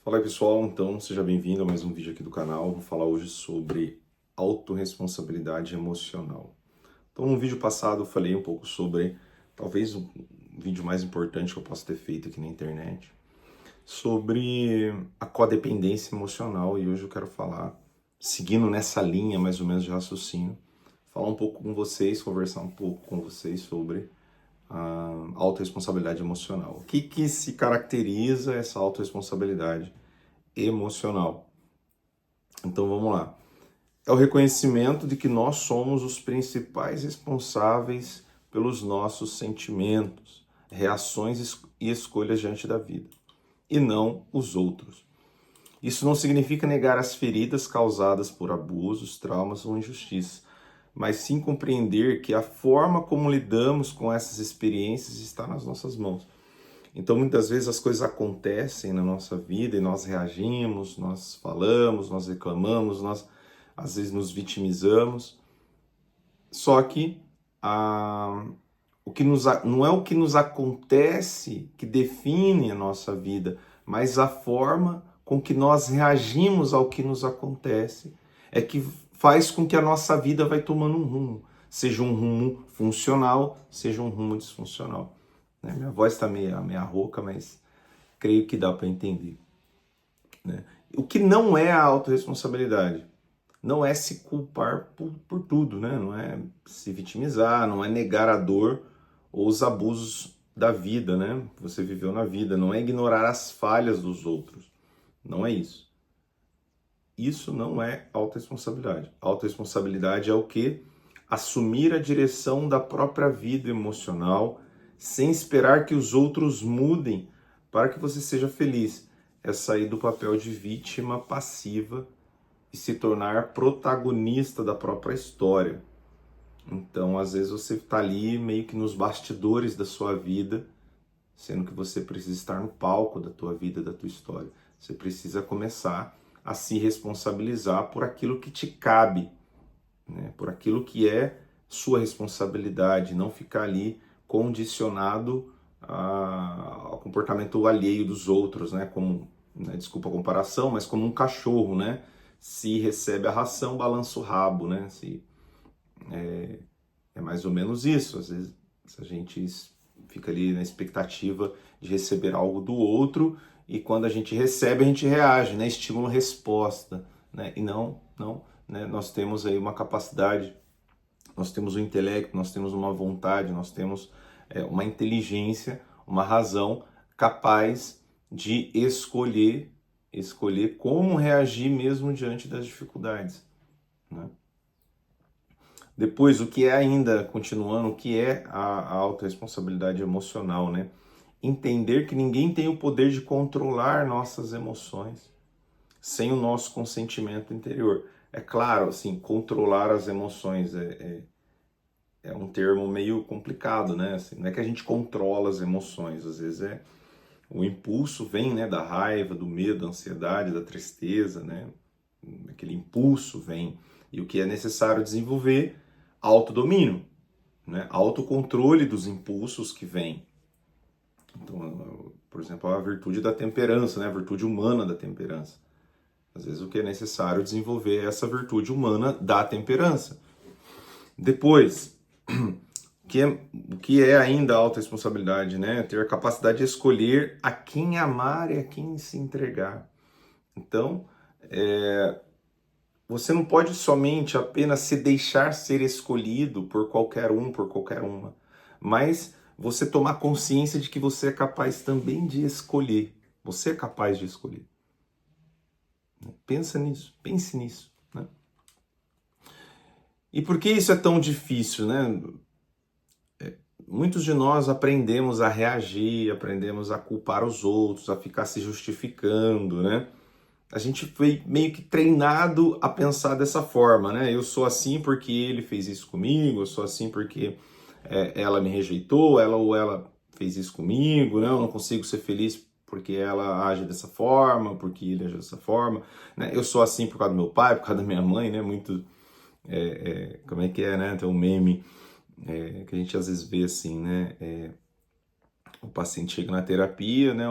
Fala aí pessoal, então seja bem-vindo a mais um vídeo aqui do canal. Vou falar hoje sobre autorresponsabilidade emocional. Então no vídeo passado eu falei um pouco sobre, talvez o vídeo mais importante que eu possa ter feito aqui na internet, sobre a codependência emocional, e hoje eu quero falar, seguindo nessa linha mais ou menos de raciocínio, falar um pouco com vocês, conversar um pouco com vocês sobre a autorresponsabilidade emocional. O que se caracteriza essa autorresponsabilidade emocional? Então vamos lá. É o reconhecimento de que nós somos os principais responsáveis pelos nossos sentimentos, reações e escolhas diante da vida, e não os outros. Isso não significa negar as feridas causadas por abusos, traumas ou injustiça, mas sim compreender que a forma como lidamos com essas experiências está nas nossas mãos. Então, muitas vezes as coisas acontecem na nossa vida e nós reagimos, nós falamos, nós reclamamos, nós às vezes nos vitimizamos. Só que não é o que nos acontece que define a nossa vida, mas a forma com que nós reagimos ao que nos acontece é que faz com que a nossa vida vai tomando um rumo, seja um rumo funcional, seja um rumo disfuncional. Minha voz está meio rouca, mas creio que dá para entender. O que não é a autorresponsabilidade? Não é se culpar por tudo, né? Não é se vitimizar, não é negar a dor ou os abusos da vida, né? Que você viveu na vida. Não é ignorar as falhas dos outros. Não é isso. Isso não é autorresponsabilidade. Autorresponsabilidade é o quê? Assumir a direção da própria vida emocional sem esperar que os outros mudem para que você seja feliz. É sair do papel de vítima passiva e se tornar protagonista da própria história. Então, às vezes você está ali meio que nos bastidores da sua vida, sendo que você precisa estar no palco da tua vida, da tua história. Você precisa começar a se responsabilizar por aquilo que te cabe, né? Por aquilo que é sua responsabilidade, não ficar ali condicionado ao comportamento alheio dos outros, né? Como, né, desculpa a comparação, mas como um cachorro, né? Se recebe a ração, balança o rabo, né? É mais ou menos isso. Às vezes a gente fica ali na expectativa de receber algo do outro e quando a gente recebe, a gente reage, né? Estímulo-resposta, né? E não, né? Nós temos aí uma capacidade, nós temos um intelecto, nós temos uma vontade, nós temos uma inteligência, uma razão capaz de escolher como reagir mesmo diante das dificuldades, né? Depois, o que é ainda, continuando, o que é a autorresponsabilidade emocional, né? Entender que ninguém tem o poder de controlar nossas emoções sem o nosso consentimento interior. É claro, assim, controlar as emoções é um termo meio complicado, né? Assim, não é que a gente controla as emoções, às vezes o impulso vem, né, da raiva, do medo, da ansiedade, da tristeza, né? Aquele impulso vem. E o que é necessário desenvolver? Autodomínio, né? Autocontrole dos impulsos que vêm. Então, por exemplo, a virtude da temperança, né? A virtude humana da temperança. Às vezes o que é necessário desenvolver é essa virtude humana da temperança. Depois, o que é ainda a autorresponsabilidade, né? Ter a capacidade de escolher a quem amar e a quem se entregar. Então, você não pode somente apenas se deixar ser escolhido por qualquer um, por qualquer uma, mas você tomar consciência de que você é capaz também de escolher. Você é capaz de escolher. Pensa nisso, pense nisso, né? E por que isso é tão difícil, né? Muitos de nós aprendemos a reagir, aprendemos a culpar os outros, a ficar se justificando, né? A gente foi meio que treinado a pensar dessa forma, né? Eu sou assim porque ele fez isso comigo, eu sou assim porque ela me rejeitou, ela fez isso comigo, né? Eu não consigo ser feliz porque ela age dessa forma, porque ele age dessa forma, né? Eu sou assim por causa do meu pai, por causa da minha mãe, né? Muito, como é que é, né? Tem um meme que a gente às vezes vê assim, né? o paciente chega na terapia, né?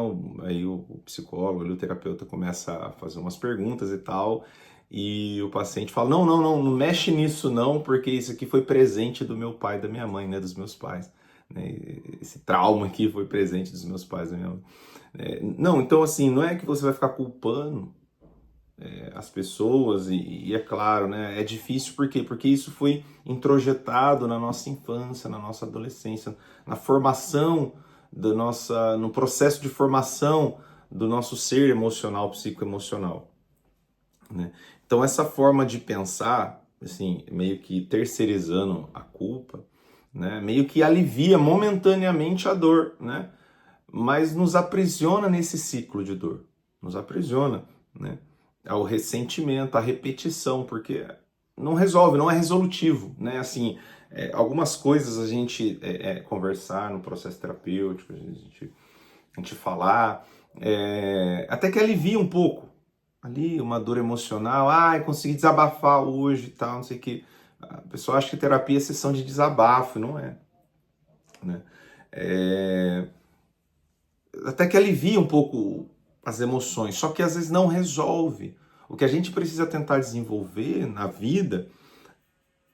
Aí o psicólogo, ali, o terapeuta começa a fazer umas perguntas e tal, e o paciente fala: não, não, não, não mexe nisso não, porque isso aqui foi presente do meu pai e da minha mãe, né? Dos meus pais. Né? Esse trauma aqui foi presente dos meus pais e da minha mãe. Não, então assim, não é que você vai ficar culpando as pessoas, e é claro, né? É difícil por quê? Porque isso foi introjetado na nossa infância, na nossa adolescência, na formação no processo de formação do nosso ser emocional, psicoemocional, né? Então essa forma de pensar, assim, meio que terceirizando a culpa, né? Meio que alivia momentaneamente a dor, né? Mas nos aprisiona nesse ciclo de dor, nos aprisiona, né? Ao ressentimento, à repetição, porque não resolve, não é resolutivo, né? Assim, algumas coisas a gente conversar no processo terapêutico, a gente falar, até que alivia um pouco, ali uma dor emocional, consegui desabafar hoje e tal, não sei o que. A pessoa acha que terapia é sessão de desabafo, não é, né? Até que alivia um pouco as emoções, só que às vezes não resolve. O que a gente precisa tentar desenvolver na vida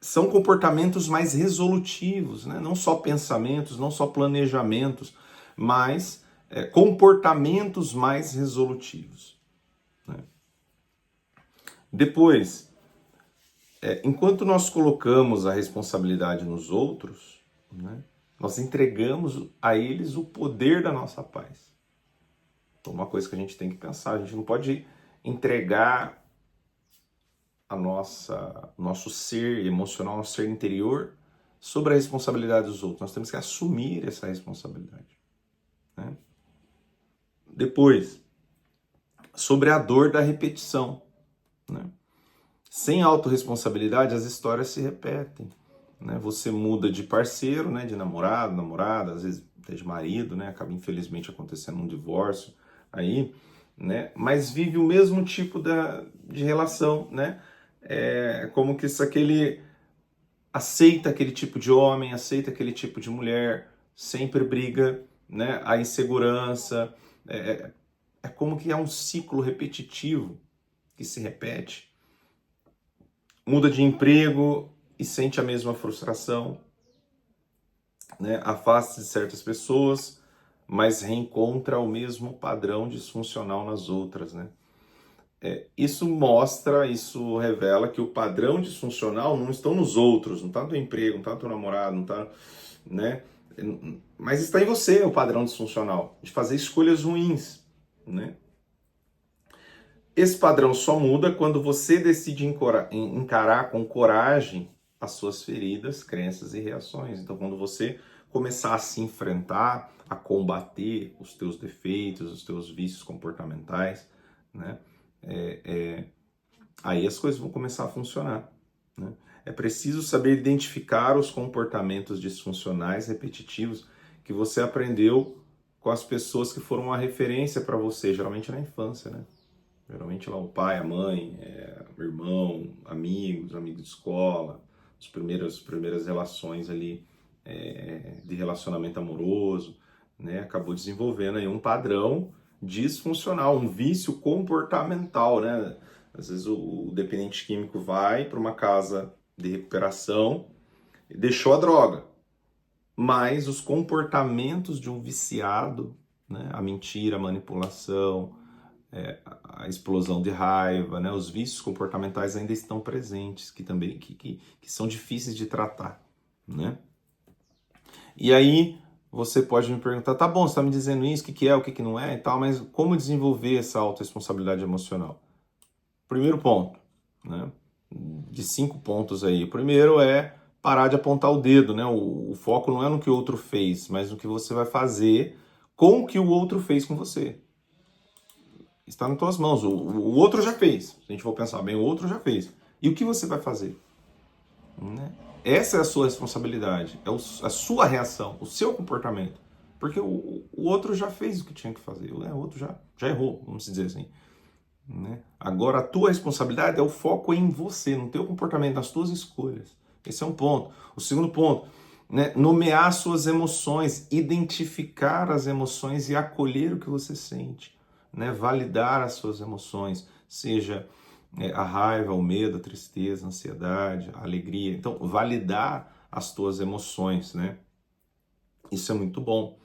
são comportamentos mais resolutivos, né? Não só pensamentos, não só planejamentos, mas comportamentos mais resolutivos, né? Depois, enquanto nós colocamos a responsabilidade nos outros, né, nós entregamos a eles o poder da nossa paz. Então, uma coisa que a gente tem que pensar, a gente não pode entregar nosso ser emocional, nosso ser interior sobre a responsabilidade dos outros. Nós temos que assumir essa responsabilidade, né? Depois, sobre a dor da repetição, né? Sem autorresponsabilidade, as histórias se repetem, né? Você muda de parceiro, né? De namorado, namorada, às vezes até de marido, né? Acaba infelizmente acontecendo um divórcio aí, né? Mas vive o mesmo tipo de relação, né? Como que isso, aquele aceita aquele tipo de homem, aceita aquele tipo de mulher, sempre briga, né? A insegurança, é como que é um ciclo repetitivo que se repete. Muda de emprego e sente a mesma frustração, né? Afasta de certas pessoas, mas reencontra o mesmo padrão disfuncional nas outras, né? Isso revela que o padrão disfuncional não está nos outros, não está no teu emprego, não está no teu namorado, não está, né? Mas está em você o padrão disfuncional, de fazer escolhas ruins, né? Esse padrão só muda quando você decide encarar com coragem as suas feridas, crenças e reações. Então, quando você começar a se enfrentar, a combater os teus defeitos, os teus vícios comportamentais, né? Aí as coisas vão começar a funcionar, né? É preciso saber identificar os comportamentos disfuncionais repetitivos que você aprendeu com as pessoas que foram uma referência para você, geralmente na infância, né? Geralmente lá o pai, a mãe, o irmão, amigos de escola, as primeiras relações ali de relacionamento amoroso, né? Acabou desenvolvendo aí um padrão disfuncional, um vício comportamental, né? Às vezes o dependente químico vai para uma casa de recuperação e deixou a droga, mas os comportamentos de um viciado, né? A mentira, a manipulação, a explosão de raiva, né? Os vícios comportamentais ainda estão presentes, que também que são difíceis de tratar, né? E aí você pode me perguntar, tá bom, você está me dizendo isso, o que é, o que não é e tal, mas como desenvolver essa autorresponsabilidade emocional? Primeiro ponto, né? De 5 pontos aí. O primeiro é parar de apontar o dedo, né? O foco não é no que o outro fez, mas no que você vai fazer com o que o outro fez com você. Está nas tuas mãos. O outro já fez. Se a gente for pensar bem, o outro já fez. E o que você vai fazer? Né? Essa é a sua responsabilidade, a sua reação, o seu comportamento. Porque o outro já fez o que tinha que fazer, o outro já errou, vamos dizer assim. Né? Agora, a tua responsabilidade é o foco em você, no teu comportamento, nas tuas escolhas. Esse é um ponto. O segundo ponto, né? Nomear suas emoções, identificar as emoções e acolher o que você sente, né? Validar as suas emoções, seja a raiva, o medo, a tristeza, a ansiedade, a alegria. Então, validar as tuas emoções, né? Isso é muito bom.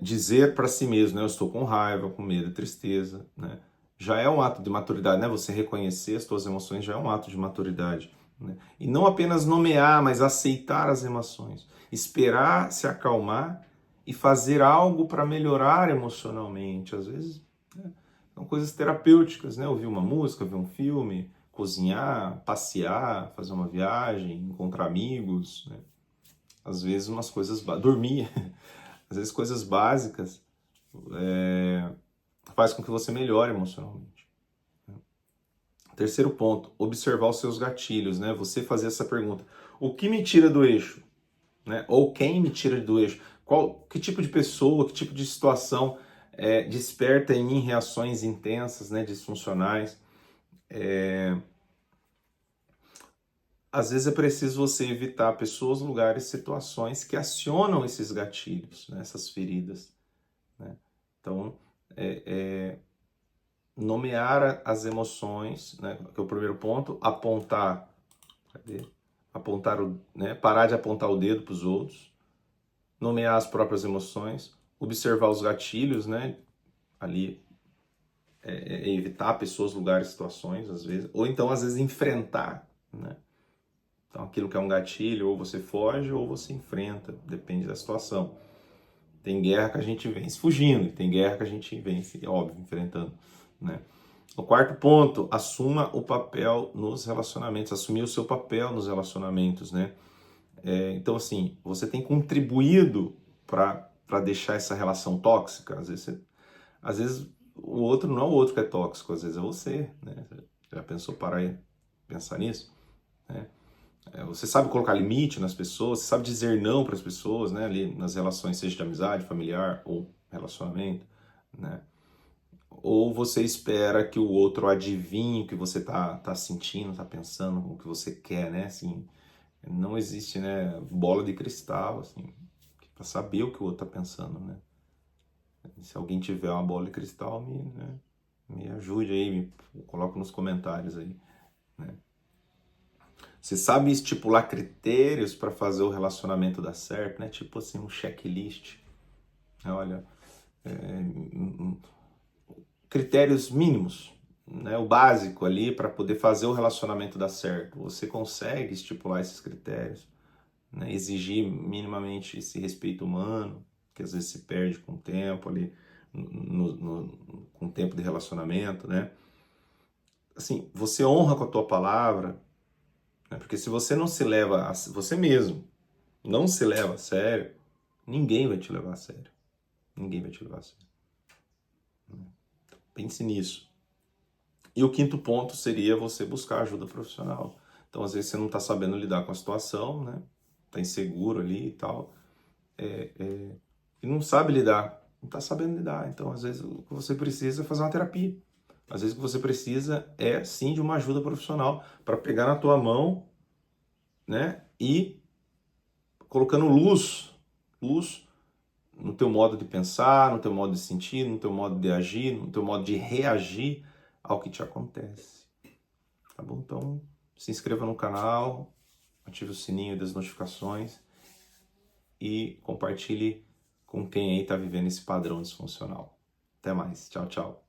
Dizer para si mesmo, né? Eu estou com raiva, com medo, tristeza, né? Já é um ato de maturidade, né? Você reconhecer as tuas emoções já é um ato de maturidade, né? E não apenas nomear, mas aceitar as emoções, esperar se acalmar e fazer algo para melhorar emocionalmente. Às vezes, né? São coisas terapêuticas, né? Ouvir uma música, ver um filme, cozinhar, passear, fazer uma viagem, encontrar amigos, né? Às vezes umas coisas... dormir, às vezes coisas básicas faz com que você melhore emocionalmente. Terceiro ponto, observar os seus gatilhos, né? Você fazer essa pergunta: o que me tira do eixo? Né? Ou quem me tira do eixo? Que tipo de pessoa, que tipo de situação desperta em mim reações intensas, né, disfuncionais? Às vezes é preciso você evitar pessoas, lugares, situações que acionam esses gatilhos, né, essas feridas, né? Então, nomear as emoções, né, que é o primeiro ponto, apontar, né, parar de apontar o dedo para os outros, nomear as próprias emoções, observar os gatilhos, né, ali, evitar pessoas, lugares, situações, às vezes, ou então, às vezes, enfrentar, né? Então, aquilo que é um gatilho, ou você foge ou você enfrenta, depende da situação. Tem guerra que a gente vence fugindo, e tem guerra que a gente vence, óbvio, enfrentando, né? O quarto ponto, assuma o papel nos relacionamentos, assumir o seu papel nos relacionamentos, né? Então, assim, você tem contribuído para deixar essa relação tóxica. Às vezes o outro não é o outro que é tóxico, às vezes é você, né? Já pensou parar e pensar nisso? Né? Você sabe colocar limite nas pessoas, você sabe dizer não para as pessoas, né? Ali nas relações, seja de amizade, familiar ou relacionamento, né? Ou você espera que o outro adivinhe o que você tá sentindo, tá pensando, o que você quer, né? Assim, não existe, né, bola de cristal, assim, para saber o que o outro tá pensando, né? Se alguém tiver uma bola de cristal, me ajude aí, me coloca nos comentários aí, né? Você sabe estipular critérios para fazer o relacionamento dar certo, né? Tipo assim, um checklist. Olha, critérios mínimos, né? O básico ali para poder fazer o relacionamento dar certo. Você consegue estipular esses critérios, né? Exigir minimamente esse respeito humano, que às vezes se perde com o tempo ali, com o tempo de relacionamento, né? Assim, você honra com a tua palavra, né? Porque se você não se leva a você mesmo, não se leva a sério, ninguém vai te levar a sério. Ninguém vai te levar a sério. Pense nisso. E o quinto ponto seria você buscar ajuda profissional. Então, às vezes, você não está sabendo lidar com a situação, né? Está inseguro ali e tal. E não sabe lidar. Não está sabendo lidar. Então, às vezes, o que você precisa é fazer uma terapia. Às vezes, o que você precisa é, sim, de uma ajuda profissional para pegar na tua mão, né? E colocando luz no teu modo de pensar, no teu modo de sentir, no teu modo de agir, no teu modo de reagir ao que te acontece. Tá bom? Então, se inscreva no canal, ative o sininho das notificações e compartilhe com quem aí está vivendo esse padrão disfuncional. Até mais. Tchau, tchau.